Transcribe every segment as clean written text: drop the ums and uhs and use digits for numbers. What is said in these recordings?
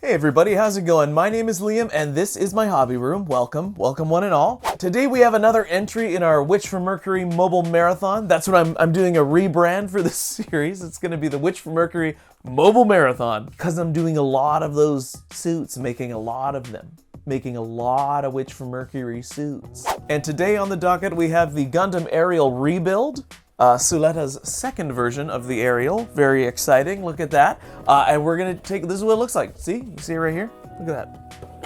Hey everybody, how's it going? My name is Liam and this is my hobby room. Welcome one and all. Today we have another entry in our Witch from Mercury mobile marathon. That's what I'm doing a rebrand for this series. It's gonna be the Witch from Mercury mobile marathon because I'm doing a lot of those suits, making a lot of them. Making a lot of Witch from Mercury suits. And today on the docket we have the Gundam Aerial rebuild. Suleta's second version of the Aerial. Very exciting, look at that. And we're gonna take, this is what it looks like. See, you see it right here? Look at that.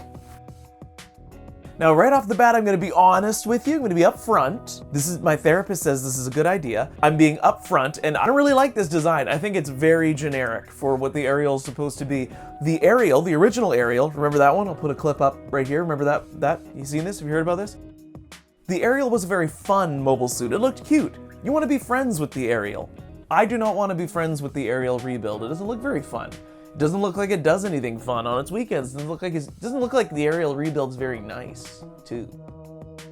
Now right off the bat, I'm gonna be honest with you, I'm gonna be upfront. My therapist says this is a good idea. I'm being upfront, and I don't really like this design. I think it's very generic for what the Aerial is supposed to be. The Aerial, the original Aerial, remember that one? I'll put a clip up right here, remember that? You seen this, have you heard about this? The Aerial was a very fun mobile suit, it looked cute. You want to be friends with the Aerial. I do not want to be friends with the Aerial rebuild. It doesn't look very fun. It doesn't look like it does anything fun on its weekends. It doesn't look like the Aerial rebuild's very nice, too.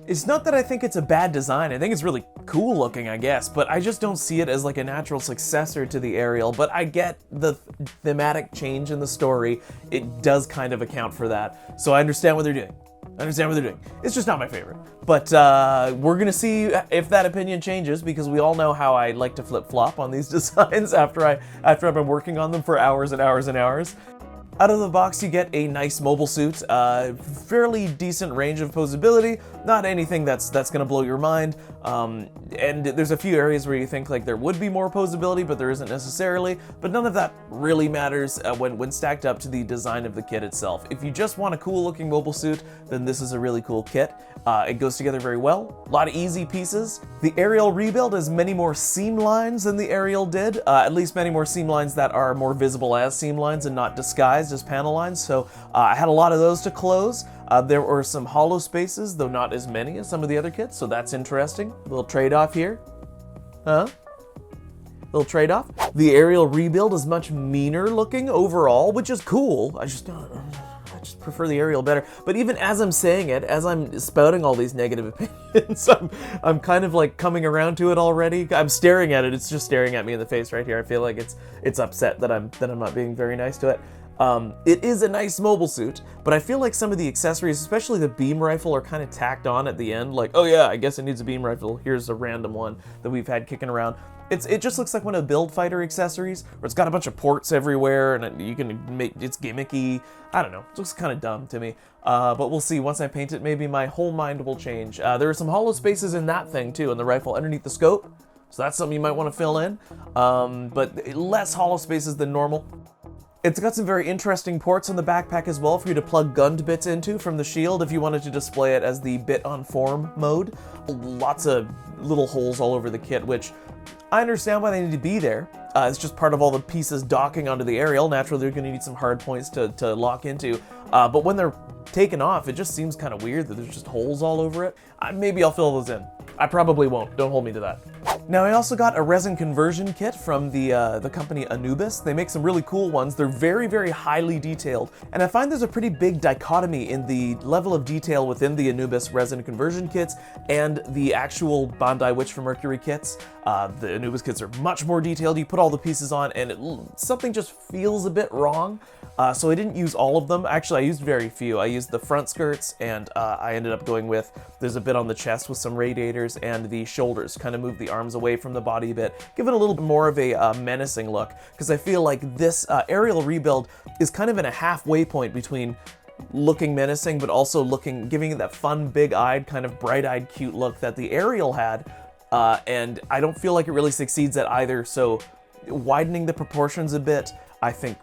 It's not that I think it's a bad design. I think it's really cool looking, I guess, but I just don't see it as like a natural successor to the Aerial. But I get the thematic change in the story. It does kind of account for that. So I understand what they're doing. It's just not my favorite. But we're gonna see if that opinion changes, because we all know how I like to flip-flop on these designs after I've been working on them for hours and hours and hours. Out of the box, you get a nice mobile suit, fairly decent range of posability, not anything that's gonna blow your mind, and there's a few areas where you think like there would be more posability, but there isn't necessarily, but none of that really matters when stacked up to the design of the kit itself. If you just want a cool looking mobile suit, then this is a really cool kit. It goes together very well, a lot of easy pieces. The Aerial rebuild has many more seam lines than the Aerial did, at least many more seam lines that are more visible as seam lines and not disguised as panel lines, so I had a lot of those to close. There were some hollow spaces, though not as many as some of the other kits, so that's interesting. A little trade-off here. Little trade-off. The Aerial rebuild is much meaner looking overall, which is cool. I just prefer the Aerial better. But even as I'm saying it, as I'm spouting all these negative opinions, I'm kind of like coming around to it already. I'm staring at it, it's just staring at me in the face right here. I feel like it's upset that I'm not being very nice to it. It is a nice mobile suit, but I feel like some of the accessories, especially the beam rifle, are kind of tacked on at the end. Like, oh yeah, I guess it needs a beam rifle. Here's a random one that we've had kicking around. It just looks like one of the build fighter accessories, where it's got a bunch of ports everywhere, and you can make it's gimmicky. I don't know, it looks kind of dumb to me. But we'll see. Once I paint it, maybe my whole mind will change. There are some hollow spaces in that thing too, in the rifle underneath the scope, so that's something you might want to fill in. But less hollow spaces than normal. It's got some very interesting ports on the backpack as well for you to plug Gund bits into from the shield if you wanted to display it as the bit on form mode. Lots of little holes all over the kit, which I understand why they need to be there. It's just part of all the pieces docking onto the Aerial. Naturally, they're going to need some hard points to lock into. But when they're taken off, it just seems kind of weird that there's just holes all over it. Maybe I'll fill those in. I probably won't. Don't hold me to that. Now, I also got a resin conversion kit from the company Anubis. They make some really cool ones. They're very, very highly detailed. And I find there's a pretty big dichotomy in the level of detail within the Anubis resin conversion kits and the actual Bandai Witch from Mercury kits. The Anubis kits are much more detailed. You put all the pieces on and something just feels a bit wrong. So I didn't use all of them. Actually, I used very few. I used the front skirts, and I ended up going with, there's a bit on the chest with some radiators, and the shoulders, kind of move the arms away from the body a bit, give it a little bit more of a menacing look, because I feel like this Aerial rebuild is kind of in a halfway point between looking menacing, but also giving it that fun, big-eyed, kind of bright-eyed, cute look that the Aerial had, and I don't feel like it really succeeds at either, so widening the proportions a bit, I think,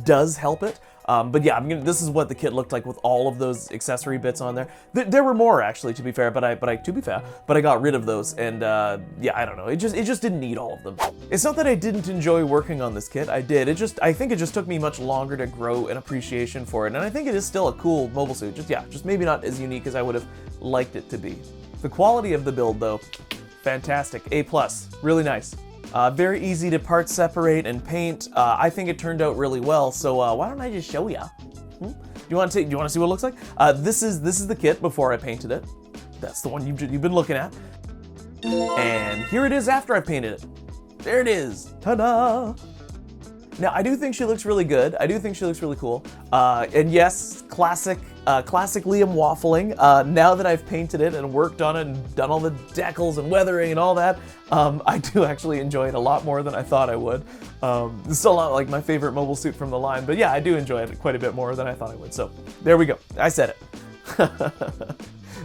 does help it. But yeah, this is what the kit looked like with all of those accessory bits on there. There were more actually, to be fair, but I got rid of those, and yeah, I don't know. It just didn't need all of them. It's not that I didn't enjoy working on this kit. I did. I think it just took me much longer to grow an appreciation for it, and I think it is still a cool mobile suit. Just maybe not as unique as I would have liked it to be. The quality of the build, though, fantastic. A+, really nice. Very easy to part separate and paint. I think it turned out really well, so why don't I just show ya? Do you want to see what it looks like? This is the kit before I painted it. That's the one you've been looking at. And here it is after I painted it. There it is. Ta-da! Now, I do think she looks really good. I do think she looks really cool. And yes, classic Liam waffling. Now that I've painted it and worked on it and done all the decals and weathering and all that, I do actually enjoy it a lot more than I thought I would. It's still not like my favorite mobile suit from the line, but yeah, I do enjoy it quite a bit more than I thought I would. So there we go. I said it.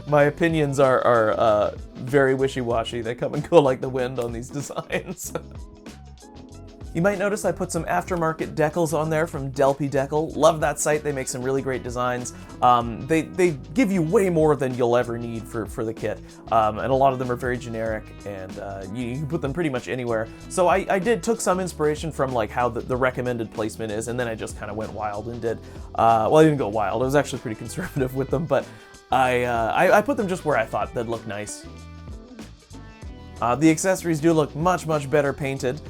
My opinions are very wishy-washy. They come and go like the wind on these designs. You might notice I put some aftermarket decals on there from Delpy Decal. Love that site. They make some really great designs. They give you way more than you'll ever need for the kit. And a lot of them are very generic, and you can put them pretty much anywhere. So I took some inspiration from like how the recommended placement is, and then I just kind of went wild and did, well, I didn't go wild. I was actually pretty conservative with them, but I put them just where I thought they'd look nice. The accessories do look much, much better painted,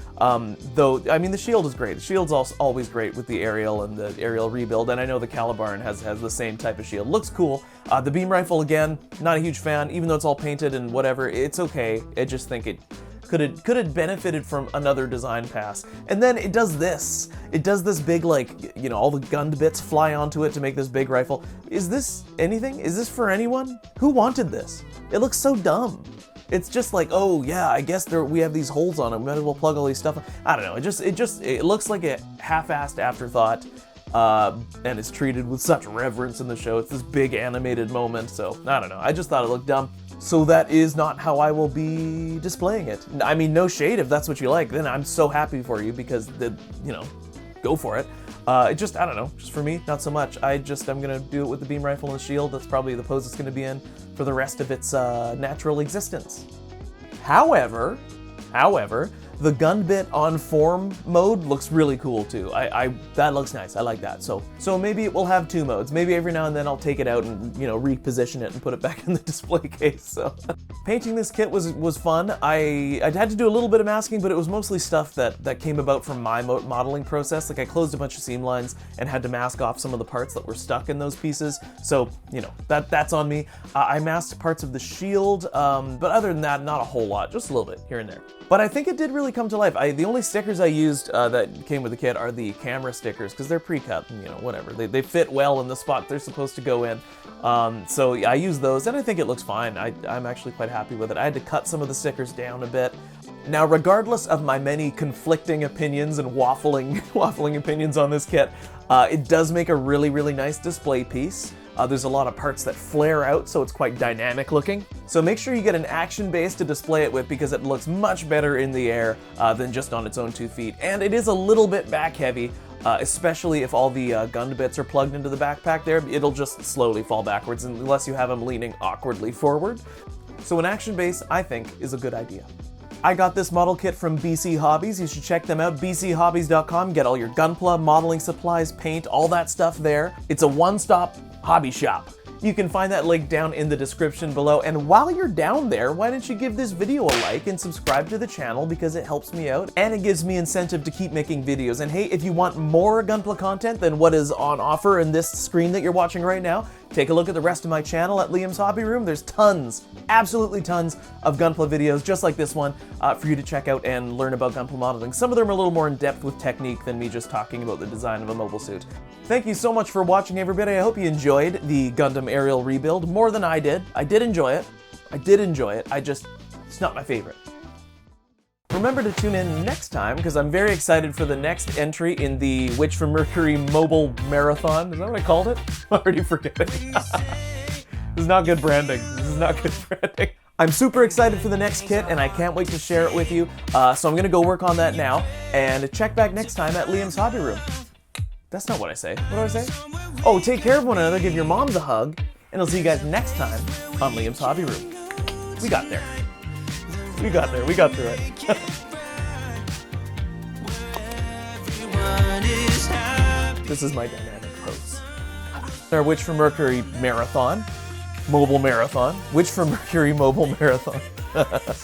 though, I mean, the shield is great. The shield's always great with the aerial and the aerial rebuild, and I know the Calibarn has the same type of shield. Looks cool. The beam rifle, again, not a huge fan, even though it's all painted and whatever, it's okay. I just think it could have benefited from another design pass. And then it does this. It does this big, like, you know, all the gun bits fly onto it to make this big rifle. Is this anything? Is this for anyone? Who wanted this? It looks so dumb. It's just like, oh yeah, I guess we have these holes on it. We might as well plug all these stuff on. I don't know. It looks like a half-assed afterthought, and it's treated with such reverence in the show. It's this big animated moment. So I don't know. I just thought it looked dumb. So that is not how I will be displaying it. I mean, no shade if that's what you like. Then I'm so happy for you because go for it. I don't know, just for me, not so much. I'm gonna do it with the beam rifle and the shield. That's probably the pose it's gonna be in for the rest of its natural existence. However, the gun bit on form mode looks really cool too. That looks nice. I like that. So maybe it will have two modes. Maybe every now and then I'll take it out and reposition it and put it back in the display case. So painting this kit was fun. I had to do a little bit of masking, but it was mostly stuff that came about from my modeling process. Like I closed a bunch of seam lines and had to mask off some of the parts that were stuck in those pieces. So that's on me. I masked parts of the shield, but other than that, not a whole lot. Just a little bit here and there. But I think it did really come to life. The only stickers I used that came with the kit are the camera stickers, because they're pre-cut, and whatever. They fit well in the spot they're supposed to go in. So I used those, and I think it looks fine. I'm actually quite happy with it. I had to cut some of the stickers down a bit. Now, regardless of my many conflicting opinions and waffling opinions on this kit, it does make a really, really nice display piece. There's a lot of parts that flare out, so it's quite dynamic looking. So make sure you get an action base to display it with, because it looks much better in the air than just on its own 2 feet. And it is a little bit back heavy, especially if all the gun bits are plugged into the backpack there. It'll just slowly fall backwards unless you have them leaning awkwardly forward. So an action base, I think, is a good idea. I got this model kit from BC Hobbies. You should check them out, bchobbies.com. Get all your Gunpla, modeling supplies, paint, all that stuff there. It's a one-stop hobby shop. You can find that link down in the description below. And while you're down there, why don't you give this video a like and subscribe to the channel, because it helps me out and it gives me incentive to keep making videos. And hey, if you want more Gunpla content than what is on offer in this screen that you're watching right now, take a look at the rest of my channel at Liam's Hobby Room. There's tons, absolutely tons of Gunpla videos just like this one for you to check out and learn about Gunpla modeling. Some of them are a little more in depth with technique than me just talking about the design of a mobile suit. Thank you so much for watching, everybody. I hope you enjoyed the Gundam aerial rebuild more than I did. I did enjoy it. It's not my favorite. Remember to tune in next time, because I'm very excited for the next entry in the Witch from Mercury Mobile Marathon. Is that what I called it? I already forget it. This is not good branding. I'm super excited for the next kit, and I can't wait to share it with you. So I'm going to go work on that now, and check back next time at Liam's Hobby Room. That's not what I say. What do I say? Oh, take care of one another, give your moms a hug, and I'll see you guys next time on Liam's Hobby Room. We got there. We got through it. This is my dynamic pose. Our Witch from Mercury Marathon. Mobile Marathon. Witch from Mercury Mobile Marathon.